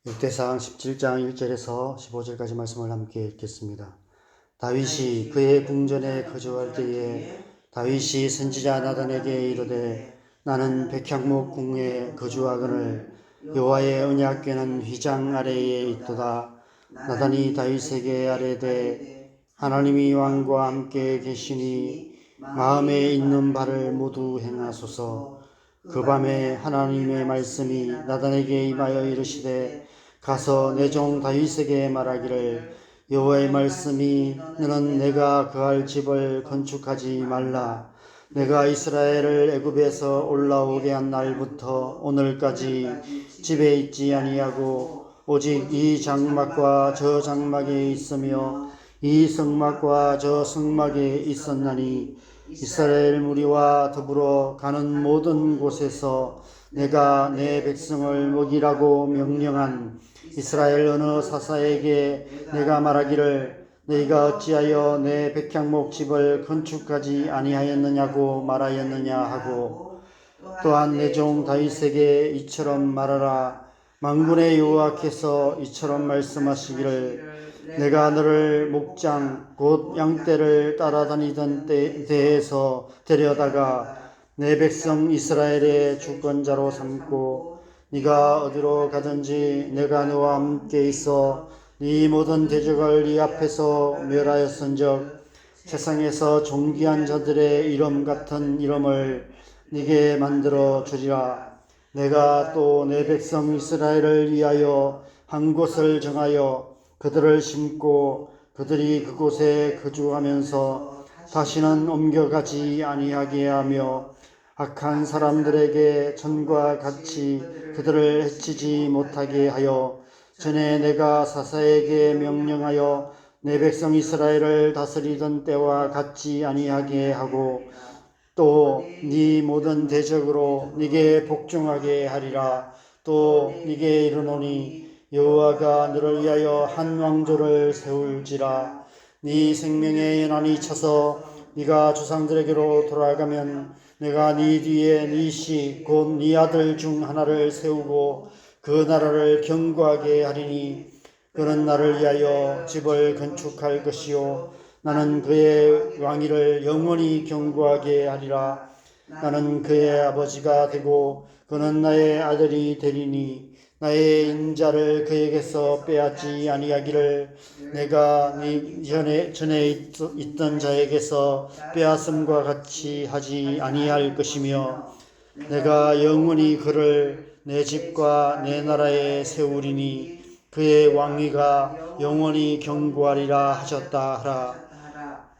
역대상 17장 1절에서 15절까지 말씀을 함께 읽겠습니다. 다윗이 그의 궁전에 거주할 때에 다윗이 선지자 나단에게 이르되 나는 백향목 궁에 거주하거늘 여호와의 언약궤는 휘장 아래에 있도다. 나단이 다윗에게 아뢰되 하나님이 왕과 함께 계시니 마음에 있는 바를 모두 행하소서. 그 밤에 하나님의 말씀이 나단에게 임하여 이르시되 가서 내 종 다윗에게 말하기를 여호와의 말씀이 너는 내가 거할 집을 건축하지 말라. 내가 이스라엘을 애굽에서 올라오게 한 날부터 오늘까지 집에 있지 아니하고 오직 이 장막과 저 장막에 있으며 이 성막과 저 성막에 있었나니 이스라엘 무리와 더불어 가는 모든 곳에서 내가 내 백성을 먹이라고 명령한 이스라엘 어느 사사에게 내가 말하기를 너희가 어찌하여 내 백향목 집을 건축하지 아니하였느냐고 말하였느냐 하고 또한 내 종 다윗에게 이처럼 말하라. 만군의 여호와께서 이처럼 말씀하시기를 내가 너를 목장 곧 양떼를 따라다니던 데에서 데려다가 내 백성 이스라엘의 주권자로 삼고 네가 어디로 가든지 내가 너와 함께 있어 네 모든 대적을 네 앞에서 멸하였은즉 세상에서 존귀한 자들의 이름 같은 이름을 네게 만들어 주리라. 내가 또 내 백성 이스라엘을 위하여 한 곳을 정하여 그들을 심고 그들이 그곳에 거주하면서 다시는 옮겨가지 아니하게 하며 악한 사람들에게 전과 같이 그들을 해치지 못하게 하여 전에 내가 사사에게 명령하여 내 백성 이스라엘을 다스리던 때와 같지 아니하게 하고 또 네 모든 대적으로 네게 복종하게 하리라. 또 네게 이르노니 여호와가 너를 위하여 한 왕조를 세울지라. 네 생명의 연한이 차서 네가 조상들에게로 돌아가면 내가 네 뒤에 네 씨 곧 네 아들 중 하나를 세우고 그 나라를 견고하게 하리니 그는 나를 위하여 집을 건축할 것이요 나는 그의 왕위를 영원히 견고하게 하리라. 나는 그의 아버지가 되고 그는 나의 아들이 되리니 나의 인자를 그에게서 빼앗지 아니하기를 내가 전에 있던 자에게서 빼앗음과 같이 하지 아니할 것이며 내가 영원히 그를 내 집과 내 나라에 세우리니 그의 왕위가 영원히 견고하리라 하셨다 하라.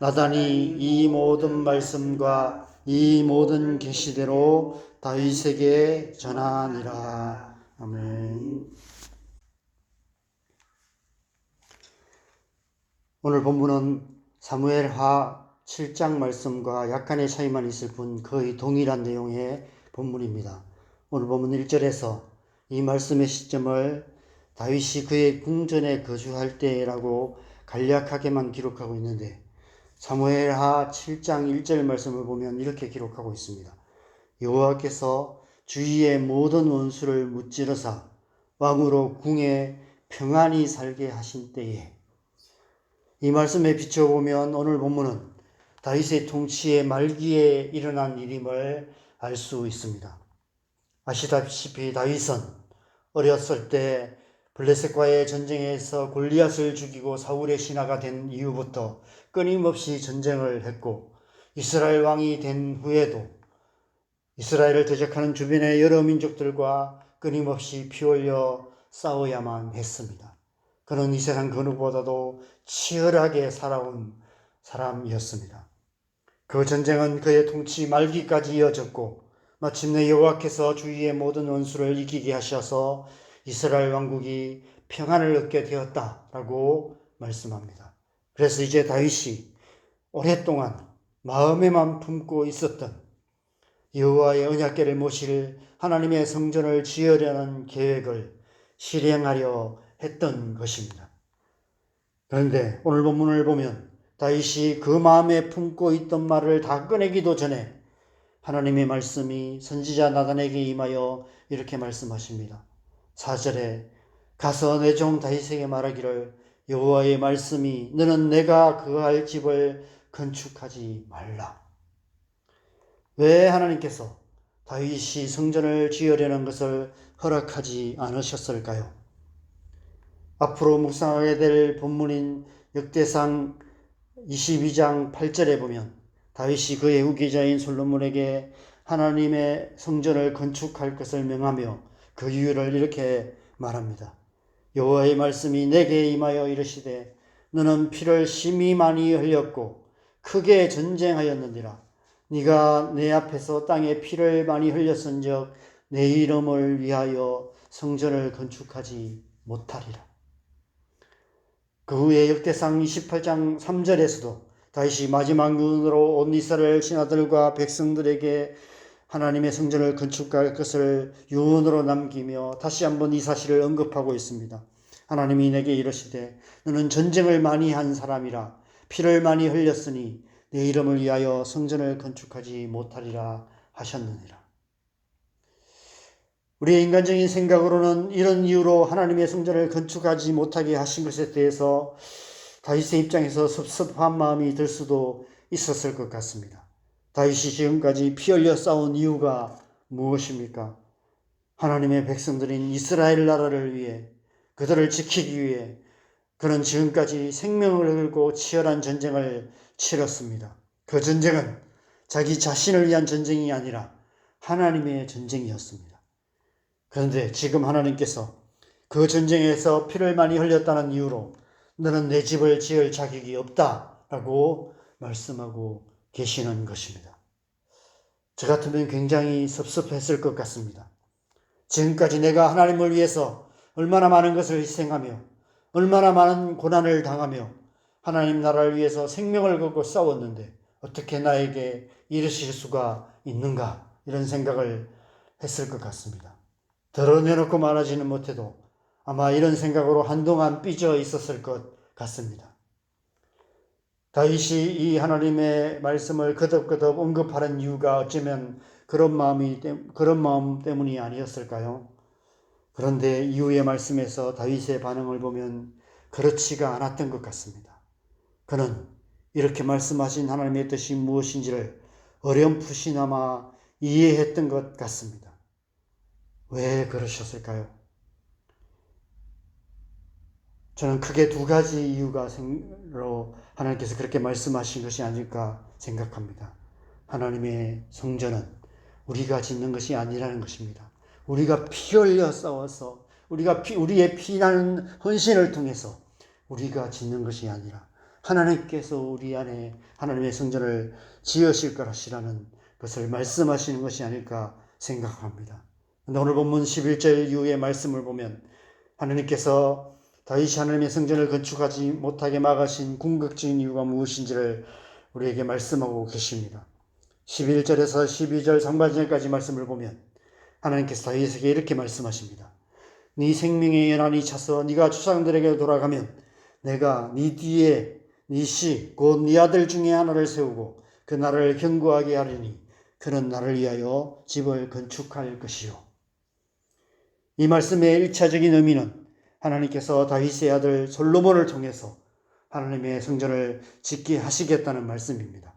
나단이 이 모든 말씀과 이 모든 계시대로 다윗에게 전하니라. 아멘. 오늘 본문은 사무엘하 7장 말씀과 약간의 차이만 있을 뿐 거의 동일한 내용의 본문입니다. 오늘 본문 1절에서 이 말씀의 시점을 다윗이 그의 궁전에 거주할 때라고 간략하게만 기록하고 있는데 사무엘하 7장 1절 말씀을 보면 이렇게 기록하고 있습니다. 여호와께서 주위의 모든 원수를 무찌르사 왕으로 궁에 평안히 살게 하신 때에 이 말씀에 비춰보면 오늘 본문은 다윗의 통치의 말기에 일어난 일임을 알 수 있습니다. 아시다시피 다윗은 어렸을 때 블레셋과의 전쟁에서 골리앗을 죽이고 사울의 신하가 된 이후부터 끊임없이 전쟁을 했고 이스라엘 왕이 된 후에도 이스라엘을 대적하는 주변의 여러 민족들과 끊임없이 피 흘려 싸워야만 했습니다. 그는 이 세상 그 누구보다도 치열하게 살아온 사람이었습니다. 그 전쟁은 그의 통치 말기까지 이어졌고 마침내 여호와께서 주위의 모든 원수를 이기게 하셔서 이스라엘 왕국이 평안을 얻게 되었다라고 말씀합니다. 그래서 이제 다윗이 오랫동안 마음에만 품고 있었던 여호와의 언약궤를 모실 하나님의 성전을 지으려는 계획을 실행하려 했던 것입니다. 그런데 오늘 본문을 보면 다윗이 그 마음에 품고 있던 말을 다 꺼내기도 전에 하나님의 말씀이 선지자 나단에게 임하여 이렇게 말씀하십니다. 4절에 가서 내 종 다윗에게 말하기를 여호와의 말씀이 너는 내가 거할 집을 건축하지 말라. 왜 하나님께서 다윗이 성전을 지으려는 것을 허락하지 않으셨을까요? 앞으로 묵상하게 될 본문인 역대상 22장 8절에 보면 다윗이 그의 후계자인 솔로몬에게 하나님의 성전을 건축할 것을 명하며 그 이유를 이렇게 말합니다. 여호와의 말씀이 내게 임하여 이르시되 너는 피를 심히 많이 흘렸고 크게 전쟁하였느니라. 네가 내 앞에서 땅에 피를 많이 흘렸은즉 내 이름을 위하여 성전을 건축하지 못하리라. 그 후에 역대상 28장 3절에서도 다윗이 마지막 눈으로 온 이스라엘 신하들과 백성들에게 하나님의 성전을 건축할 것을 유언으로 남기며 다시 한번 이 사실을 언급하고 있습니다. 하나님이 내게 이르시되 너는 전쟁을 많이 한 사람이라 피를 많이 흘렸으니 내 이름을 위하여 성전을 건축하지 못하리라 하셨느니라. 우리의 인간적인 생각으로는 이런 이유로 하나님의 성전을 건축하지 못하게 하신 것에 대해서 다윗의 입장에서 섭섭한 마음이 들 수도 있었을 것 같습니다. 다윗이 지금까지 피 흘려 싸운 이유가 무엇입니까? 하나님의 백성들인 이스라엘 나라를 위해, 그들을 지키기 위해 그는 지금까지 생명을 걸고 치열한 전쟁을 치렀습니다. 그 전쟁은 자기 자신을 위한 전쟁이 아니라 하나님의 전쟁이었습니다. 그런데 지금 하나님께서 그 전쟁에서 피를 많이 흘렸다는 이유로 너는 내 집을 지을 자격이 없다라고 말씀하고 계시는 것입니다. 저 같으면 굉장히 섭섭했을 것 같습니다. 지금까지 내가 하나님을 위해서 얼마나 많은 것을 희생하며 얼마나 많은 고난을 당하며 하나님 나라를 위해서 생명을 걸고 싸웠는데 어떻게 나에게 이르실 수가 있는가, 이런 생각을 했을 것 같습니다. 드러내놓고 말하지는 못해도 아마 이런 생각으로 한동안 삐져 있었을 것 같습니다. 다윗이 이 하나님의 말씀을 거듭거듭 언급하는 이유가 어쩌면 그런 마음 때문이 아니었을까요? 그런데 이후의 말씀에서 다윗의 반응을 보면 그렇지가 않았던 것 같습니다. 그는 이렇게 말씀하신 하나님의 뜻이 무엇인지를 어렴풋이나마 이해했던 것 같습니다. 왜 그러셨을까요? 저는 크게 두 가지 이유가 하나님께서 그렇게 말씀하신 것이 아닐까 생각합니다. 하나님의 성전은 우리가 짓는 것이 아니라는 것입니다. 우리가 피 흘려 싸워서 우리의 피나는 헌신을 통해서 우리가 짓는 것이 아니라 하나님께서 우리 안에 하나님의 성전을 지으실 것이라는 것을 말씀하시는 것이 아닐까 생각합니다. 오늘 본문 11절 이후의 말씀을 보면 하나님께서 다윗이 하나님의 성전을 건축하지 못하게 막으신 궁극적인 이유가 무엇인지를 우리에게 말씀하고 계십니다. 11절에서 12절 상반절까지 말씀을 보면 하나님께서 다윗에게 이렇게 말씀하십니다. 네 생명의 연한이 차서 네가 조상들에게 돌아가면 내가 네 뒤에 네 씨 곧 네 아들 중에 하나를 세우고 그 나라를 견고하게 하리니 그는 나를 위하여 집을 건축할 것이요. 이 말씀의 1차적인 의미는 하나님께서 다윗의 아들 솔로몬을 통해서 하나님의 성전을 짓게 하시겠다는 말씀입니다.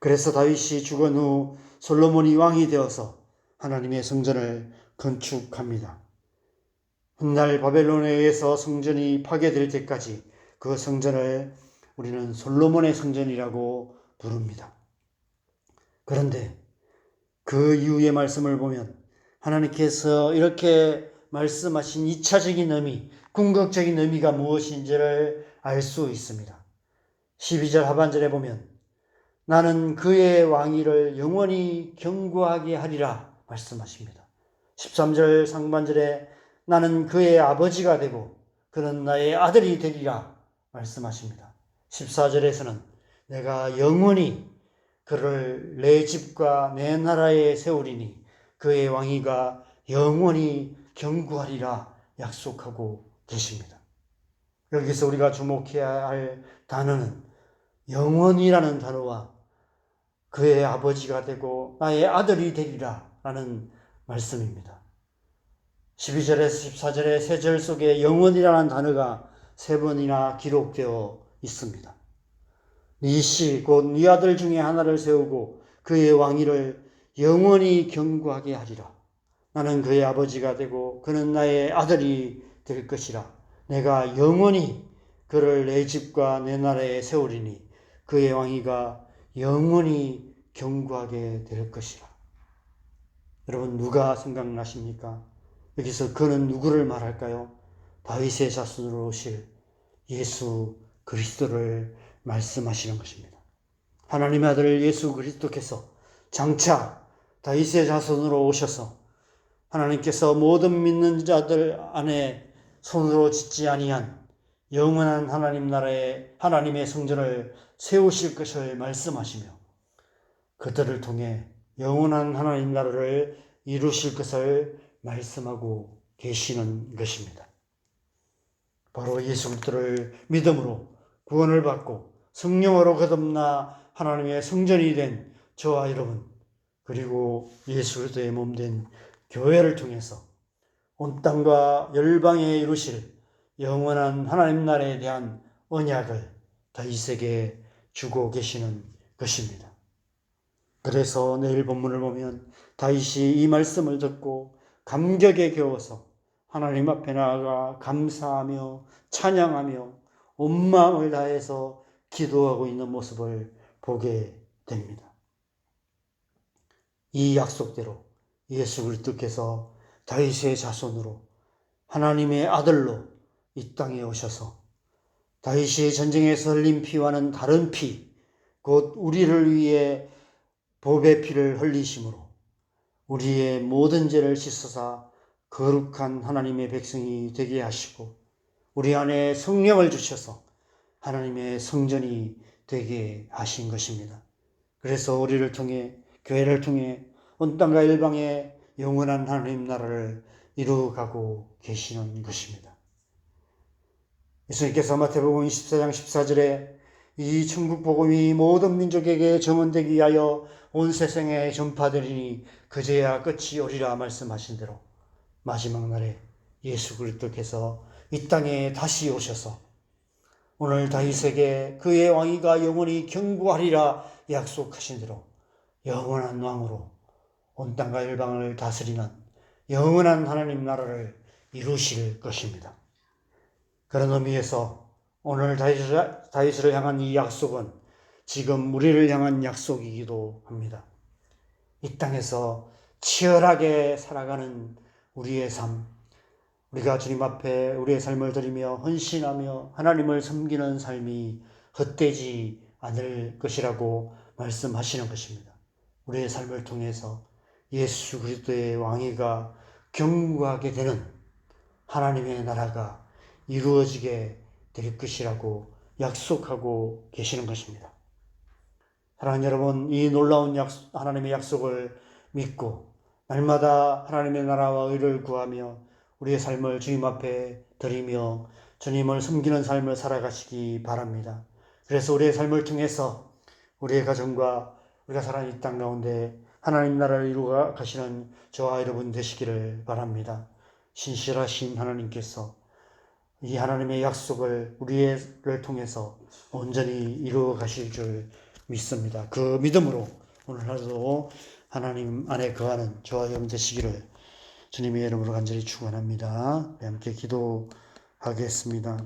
그래서 다윗이 죽은 후 솔로몬이 왕이 되어서 하나님의 성전을 건축합니다. 훗날 바벨론에 의해서 성전이 파괴될 때까지 그 성전을 우리는 솔로몬의 성전이라고 부릅니다. 그런데 그 이후의 말씀을 보면 하나님께서 이렇게 말씀하신 2차적인 의미, 궁극적인 의미가 무엇인지를 알 수 있습니다. 12절 하반절에 보면 나는 그의 왕위를 영원히 견고하게 하리라 말씀하십니다. 13절 상반절에 나는 그의 아버지가 되고 그는 나의 아들이 되리라 말씀하십니다. 14절에서는 내가 영원히 그를 내 집과 내 나라에 세우리니 그의 왕위가 영원히 견고하리라 약속하고 계십니다. 여기서 우리가 주목해야 할 단어는 영원이라는 단어와 그의 아버지가 되고 나의 아들이 되리라 라는 말씀입니다. 12절에서 14절의 세 절 속에 영원이라는 단어가 세 번이나 기록되어 있습니다. 네 씨 곧 네 아들 중에 하나를 세우고 그의 왕위를 영원히 견고하게 하리라. 나는 그의 아버지가 되고 그는 나의 아들이 될 것이라. 내가 영원히 그를 내 집과 내 나라에 세우리니 그의 왕위가 영원히 견고하게 될 것이라. 여러분, 누가 생각나십니까? 여기서 그는 누구를 말할까요? 다윗의 자손으로 오실 예수 그리스도를 말씀하시는 것입니다. 하나님의 아들 예수 그리스도께서 장차 다윗의 자손으로 오셔서 하나님께서 모든 믿는 자들 안에 손으로 짓지 아니한 영원한 하나님 나라의 하나님의 성전을 세우실 것을 말씀하시며 그들을 통해 영원한 하나님 나라를 이루실 것을 말씀하고 계시는 것입니다. 바로 예수 그리스도를 믿음으로 구원을 받고 성령으로 거듭나 하나님의 성전이 된 저와 여러분, 그리고 예수 그리스도의 몸 된 교회를 통해서 온 땅과 열방에 이루실 영원한 하나님 나라에 대한 언약을 다윗에게 주고 계시는 것입니다. 그래서 내일 본문을 보면 다윗이 이 말씀을 듣고 감격에 겨워서 하나님 앞에 나아가 감사하며 찬양하며 온 마음을 다해서 기도하고 있는 모습을 보게 됩니다. 이 약속대로 예수 그리스도께서 다윗의 자손으로 하나님의 아들로 이 땅에 오셔서 다윗이 전쟁에서 흘린 피와는 다른 피, 곧 우리를 위해 보배 피를 흘리심으로 우리의 모든 죄를 씻으사 거룩한 하나님의 백성이 되게 하시고 우리 안에 성령을 주셔서 하나님의 성전이 되게 하신 것입니다. 그래서 우리를 통해 교회를 통해 온 땅과 열방에 영원한 하나님 나라를 이루어가고 계시는 것입니다. 예수님께서 마태복음 24장 14절에 이 천국 복음이 모든 민족에게 전언되기 위하여 온 세상에 전파되리니 그제야 끝이 오리라 말씀하신 대로 마지막 날에 예수 그리스도께서 이 땅에 다시 오셔서 오늘 다윗에게 그의 왕위가 영원히 견고하리라 약속하신 대로 영원한 왕으로 온 땅과 열방을 다스리는 영원한 하나님 나라를 이루실 것입니다. 그런 의미에서 오늘 다윗을 향한 이 약속은 지금 우리를 향한 약속이기도 합니다. 이 땅에서 치열하게 살아가는 우리의 삶, 우리가 주님 앞에 우리의 삶을 드리며 헌신하며 하나님을 섬기는 삶이 헛되지 않을 것이라고 말씀하시는 것입니다. 우리의 삶을 통해서 예수 그리스도의 왕위가 견고하게 되는 하나님의 나라가 이루어지게 될 것이라고 약속하고 계시는 것입니다. 사랑하는 여러분, 이 놀라운 하나님의 약속을 믿고 날마다 하나님의 나라와 의를 구하며 우리의 삶을 주님 앞에 드리며 주님을 섬기는 삶을 살아가시기 바랍니다. 그래서 우리의 삶을 통해서 우리의 가정과 우리가 살아가는 이 땅 가운데 하나님 나라를 이루어 가시는 저와 여러분 되시기를 바랍니다. 신실하신 하나님께서 이 하나님의 약속을 우리를 통해서 온전히 이루어 가실 줄 믿습니다. 그 믿음으로 오늘 하루도 하나님 안에 거하는 저와 여러분 되시기를 주님의 이름으로 간절히 축원합니다. 함께 기도하겠습니다.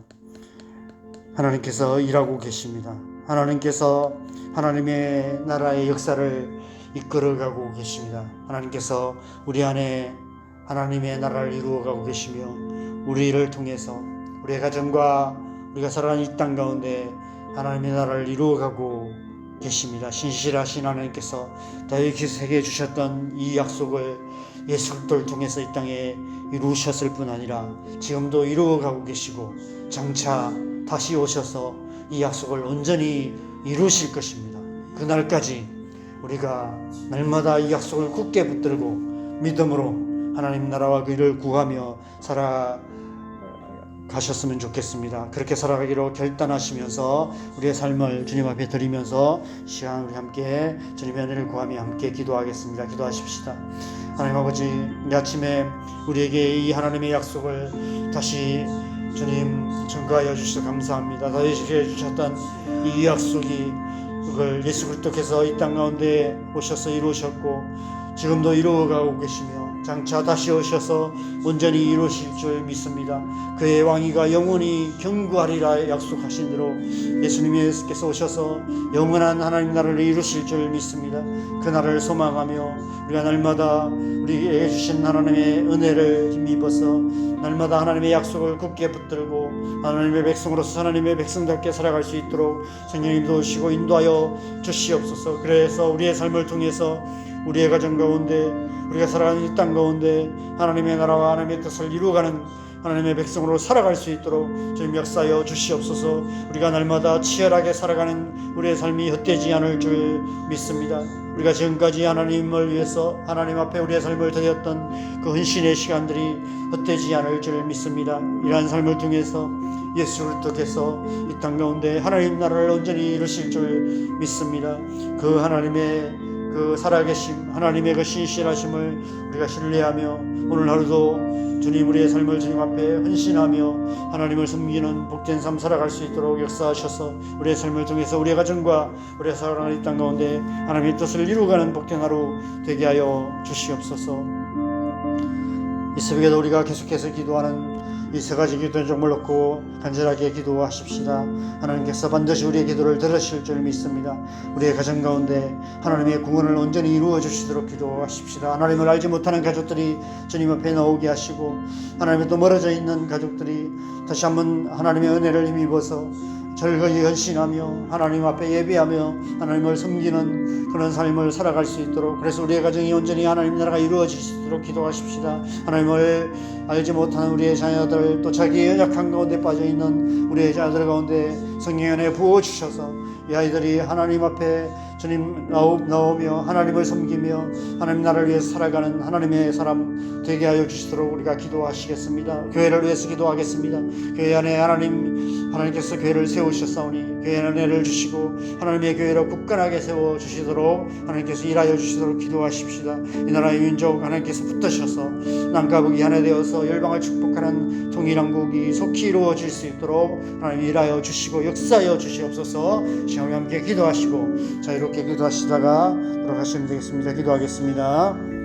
하나님께서 일하고 계십니다. 하나님께서 하나님의 나라의 역사를 이끌어가고 계십니다. 하나님께서 우리 안에 하나님의 나라를 이루어가고 계시며 우리를 통해서 우리의 가정과 우리가 살아가는 이 땅 가운데 하나님의 나라를 이루어가고 계십니다. 신실하신 하나님께서 다윗에게 주셨던 이 약속을 예수 그리스도를 통해서 이 땅에 이루셨을 뿐 아니라 지금도 이루어가고 계시고 장차 다시 오셔서 이 약속을 온전히 이루실 것입니다. 그날까지 우리가 날마다 이 약속을 굳게 붙들고 믿음으로 하나님 나라와 그 일을 구하며 살아가셨으면 좋겠습니다. 그렇게 살아가기로 결단하시면서 우리의 삶을 주님 앞에 드리면서 시간 우리 함께 주님의 은혜를 구하며 함께 기도하겠습니다. 기도하십시다. 하나님 아버지, 이 아침에 우리에게 이 하나님의 약속을 다시 주님 증거하여 주셔서 감사합니다. 다윗에게 주셨던 이 약속이 그걸 예수 그리스도께서 이 땅 가운데 오셔서 이루셨고 지금도 이루어가고 계시며 장차 다시 오셔서 온전히 이루실 줄 믿습니다. 그의 왕위가 영원히 견고하리라 약속하신 대로 예수님께서 오셔서 영원한 하나님 나라를 이루실 줄 믿습니다. 그 나라를 소망하며 우리가 날마다 우리에게 주신 하나님의 은혜를 힘입어서 날마다 하나님의 약속을 굳게 붙들고 하나님의 백성으로서 하나님의 백성답게 살아갈 수 있도록 성령님 도우시고 인도하여 주시옵소서. 그래서 우리의 삶을 통해서 우리의 가정 가운데 우리가 살아가는 이 땅 가운데 하나님의 나라와 하나님의 뜻을 이루어가는 하나님의 백성으로 살아갈 수 있도록 주님 역사하여 주시옵소서. 우리가 날마다 치열하게 살아가는 우리의 삶이 헛되지 않을 줄 믿습니다. 우리가 지금까지 하나님을 위해서 하나님 앞에 우리의 삶을 드렸던 그 헌신의 시간들이 헛되지 않을 줄 믿습니다. 이러한 삶을 통해서 예수 그리스도께서 이 땅 가운데 하나님 나라를 온전히 이루실 줄 믿습니다. 그 하나님의 그 살아계심, 하나님의 그 신실하심을 우리가 신뢰하며 오늘 하루도 주님 우리의 삶을 주님 앞에 헌신하며 하나님을 섬기는 복된 삶 살아갈 수 있도록 역사하셔서 우리의 삶을 통해서 우리의 가정과 우리의 살아가는 이 땅 가운데 하나님의 뜻을 이루어가는 복된 하루 되게 하여 주시옵소서. 이 새벽에도 우리가 계속해서 기도하는 이 세 가지 기도의 종목을 놓고 간절하게 기도하십시다. 하나님께서 반드시 우리의 기도를 들으실 줄 믿습니다. 우리의 가정 가운데 하나님의 구원을 온전히 이루어 주시도록 기도하십시다. 하나님을 알지 못하는 가족들이 주님 앞에 나오게 하시고 하나님에 또 멀어져 있는 가족들이 다시 한번 하나님의 은혜를 힘입어서 절거히 헌신하며 하나님 앞에 예배하며 하나님을 섬기는 그런 삶을 살아갈 수 있도록, 그래서 우리의 가정이 온전히 하나님 나라가 이루어질 수 있도록 기도하십시다. 하나님을 알지 못하는 우리의 자녀들, 또 자기의 연약한 가운데 빠져있는 우리의 자녀들 가운데 성령의 은혜 부어주셔서 이 아이들이 하나님 앞에 주님 나오며 하나님을 섬기며 하나님 나라를 위해서 살아가는 하나님의 사람 되게 하여 주시도록 우리가 기도하시겠습니다. 교회를 위해서 기도하겠습니다. 교회 안에 하나님께서 교회를 세우셨사오니 교회에 은혜를 주시고 하나님의 교회로 굳건하게 세워주시도록 하나님께서 일하여 주시도록 기도하십시다. 이 나라의 민족 하나님께서 붙드셔서 남과 북이 하나 되어서 열방을 축복하는 통일왕국이 속히 이루어질 수 있도록 하나님 일하여 주시고 역사하여 주시옵소서. 시험에 함께 기도하시고 자유롭게 기도하시다가 돌아가시면 되겠습니다. 기도하겠습니다.